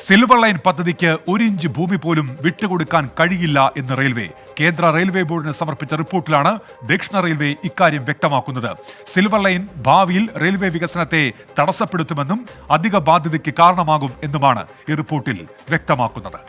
Silver line പദ്ധതിക്ക് 1 inch ഭൂമി പോലും വിട്ടുകൊടുക്കാൻ കഴിയില്ല എന്ന് റെയിൽവേ. കേന്ദ്ര റെയിൽവേ ബോർഡിന് സമർപ്പിച്ച റിപ്പോർട്ടിലാണ് ദക്ഷിണ റെയിൽവേ ഇക്കാര്യം വ്യക്തമാക്കുന്നത്. സിൽവർ ലൈൻ ഭാവിയിൽ റെയിൽവേ വികസനത്തെ തടസ്സപ്പെടുത്തുമെന്നും അധിക ബാധ്യതയ്ക്ക് കാരണമാകും എന്നുമാണ് ഈ റിപ്പോർട്ടിൽ വ്യക്തമാക്കുന്നത്.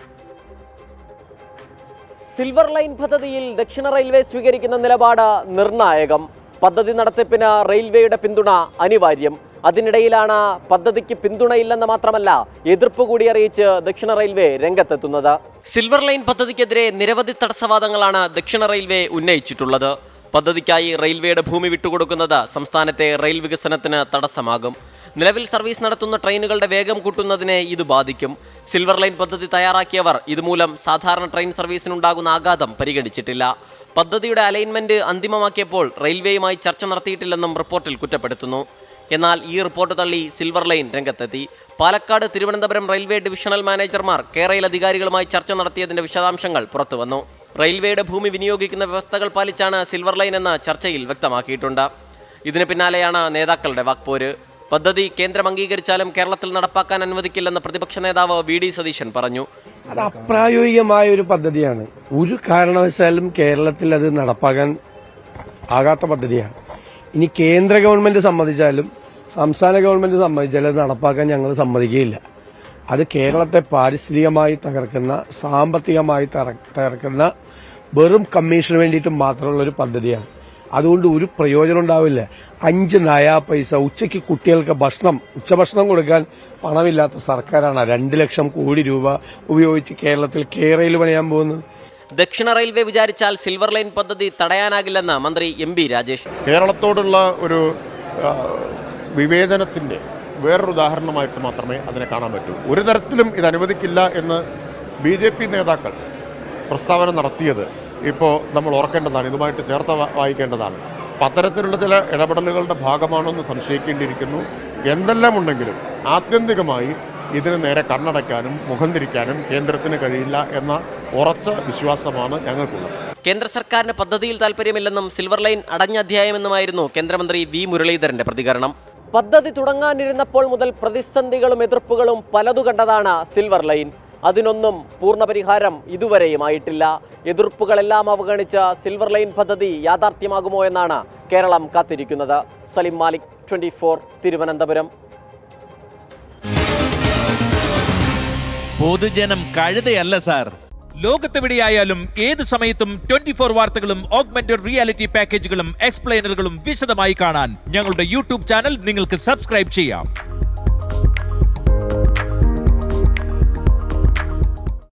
സിൽവർ ലൈൻ പദ്ധതിയിൽ ദക്ഷിണ റെയിൽവേ സ്വീകരിക്കുന്ന നിലപാട് നിർണായകം. പദ്ധതി നടത്തിപ്പിന് റെയിൽവേയുടെ പിന്തുണ അനിവാര്യം. അതിനിടയിലാണ് പദ്ധതിക്ക് പിന്തുണയില്ലെന്ന് മാത്രമല്ല എതിർപ്പ് കൂടി അറിയിച്ച് ദക്ഷിണ റെയിൽവേ രംഗത്തെത്തുന്നത്. സിൽവർ ലൈൻ പദ്ധതിക്കെതിരെ നിരവധി തടസ്സവാദങ്ങളാണ് ദക്ഷിണ റെയിൽവേ ഉന്നയിച്ചിട്ടുള്ളത്. പദ്ധതിക്കായി റെയിൽവേയുടെ ഭൂമി വിട്ടുകൊടുക്കുന്നത് സംസ്ഥാനത്തെ റെയിൽ വികസനത്തിന് തടസ്സമാകും. നിലവിൽ സർവീസ് നടത്തുന്ന ട്രെയിനുകളുടെ വേഗം കൂട്ടുന്നതിനെ ഇത് ബാധിക്കും. സിൽവർ ലൈൻ പദ്ധതി തയ്യാറാക്കിയവർ ഇതുമൂലം സാധാരണ ട്രെയിൻ സർവീസിനുണ്ടാകുന്ന ആഘാതം പരിഗണിച്ചിട്ടില്ല. പദ്ധതിയുടെ അലൈൻമെന്റ് അന്തിമമാക്കിയപ്പോൾ റെയിൽവേയുമായി ചർച്ച നടത്തിയിട്ടില്ലെന്നും റിപ്പോർട്ടിൽ കുറ്റപ്പെടുത്തുന്നു. എന്നാൽ ഈ റിപ്പോർട്ട് തള്ളി സിൽവർ ലൈൻ രംഗത്തെത്തി. പാലക്കാട്, തിരുവനന്തപുരം റെയിൽവേ ഡിവിഷണൽ മാനേജർമാർ കേരള അധികാരികളുമായി ചർച്ച നടത്തിയതിന്റെ വിശദാംശങ്ങൾ പുറത്തുവന്നു. റെയിൽവേയുടെ ഭൂമി വിനിയോഗിക്കുന്ന വ്യവസ്ഥകൾ പാലിച്ചാണ് സിൽവർ ലൈൻ എന്ന് ചർച്ചയിൽ വ്യക്തമാക്കിയിട്ടുണ്ട്. ഇതിന് പിന്നാലെയാണ് നേതാക്കളുടെ വാക്പോര്. പദ്ധതി കേന്ദ്രം അംഗീകരിച്ചാലും കേരളത്തിൽ നടപ്പാക്കാൻ അനുവദിക്കില്ലെന്ന് പ്രതിപക്ഷ നേതാവ് വി ഡി സതീശൻ പറഞ്ഞു. അത് അപ്രായോഗികമായ ഒരു പദ്ധതിയാണ്. ഒരു കാരണവശാലും കേരളത്തിൽ അത് നടപ്പാക്കാൻ ആകാത്ത പദ്ധതിയാണ്. ഇനി കേന്ദ്ര ഗവൺമെന്റ് സമ്മതിച്ചാലും സംസ്ഥാന ഗവൺമെന്റ് സമ്മതിച്ചാലും അത് നടപ്പാക്കാൻ ഞങ്ങൾ സമ്മതിക്കുകയില്ല. അത് കേരളത്തെ പാരിസ്ഥിതികമായി തകർക്കുന്ന, സാമ്പത്തികമായി തകർക്കുന്ന വെറും കമ്മീഷന് വേണ്ടിയിട്ട് മാത്രമുള്ള ഒരു പദ്ധതിയാണ്. അതുകൊണ്ട് ഒരു പ്രയോജനം ഉണ്ടാവില്ല. 5 നയാ പൈസ ഉച്ചയ്ക്ക് കുട്ടികൾക്ക് ഉച്ചഭക്ഷണം കൊടുക്കാൻ പണമില്ലാത്ത സർക്കാരാണ് 2 ലക്ഷം കോടി രൂപ ഉപയോഗിച്ച് കേരളത്തിൽ റെയിൽ പണിയാൻ പോകുന്നത്. ദക്ഷിണ റെയിൽവേ വിചാരിച്ചാൽ സിൽവർ ലൈൻ പദ്ധതി തടയാനാകില്ലെന്ന് മന്ത്രി എം.ബി. രാജേഷ്. കേരളത്തോടുള്ള ഒരു വിവേചനത്തിന്റെ വേറൊരു ഉദാഹരണമായിട്ട് മാത്രമേ അതിനെ കാണാൻ പറ്റൂ. ഒരു തരത്തിലും ഇത് അനുവദിക്കില്ല എന്ന് BJP നേതാക്കൾ പ്രസ്താവന നടത്തിയത് ഇപ്പോൾ നമ്മൾ ഓർക്കേണ്ടതാണ്, ഇതുമായിട്ട് ചേർത്ത് വായിക്കേണ്ടതാണ്. അപ്പം അത്തരത്തിലുള്ള ചില ഇടപെടലുകളുടെ ഭാഗമാണെന്ന് സംശയിക്കേണ്ടിയിരിക്കുന്നു. എന്തെല്ലാം ഉണ്ടെങ്കിലും ആത്യന്തികമായി ഇതിന് നേരെ കണ്ണടയ്ക്കാനും മുഖം തിരിക്കാനും കേന്ദ്രത്തിന് കഴിയില്ല എന്ന ഉറച്ച വിശ്വാസമാണ് ഞങ്ങൾക്കുള്ളത്. കേന്ദ്ര സർക്കാരിന് പദ്ധതിയിൽ താല്പര്യമില്ലെന്നും സിൽവർ ലൈൻ അടഞ്ഞ അധ്യായമെന്നുമായിരുന്നു കേന്ദ്രമന്ത്രി വി മുരളീധരന്റെ പ്രതികരണം. പദ്ധതി തുടങ്ങാനിരുന്നപ്പോൾ മുതൽ പ്രതിസന്ധികളും എതിർപ്പുകളും പലതു കണ്ടതാണ് സിൽവർ ലൈൻ. അതിനൊന്നും പൂർണ്ണപരിഹാരം ഇതുവരെയുമായിട്ടില്ല. എതിർപ്പുകളെല്ലാം അവഗണിച്ച സിൽവർ ലൈൻ പദ്ധതി യാഥാർത്ഥ്യമാകുമോ എന്നാണ് കേരളം കാത്തിരിക്കുന്നത്. സലിം മാലിക്, 24, തിരുവനന്തപുരം. പൊതുജനം കഴുതയല്ല സാർ. ലോകത്തെവിടെയായാലും ഏത് സമയത്തും 24 വാർത്തകളും ഓഗ്മെന്റഡ് റിയാലിറ്റി പാക്കേജുകളും എക്സ്പ്ലെയിനറുകളും വിശദമായി കാണാൻ ഞങ്ങളുടെ യൂട്യൂബ് ചാനൽ നിങ്ങൾക്ക് സബ്സ്ക്രൈബ് ചെയ്യാം.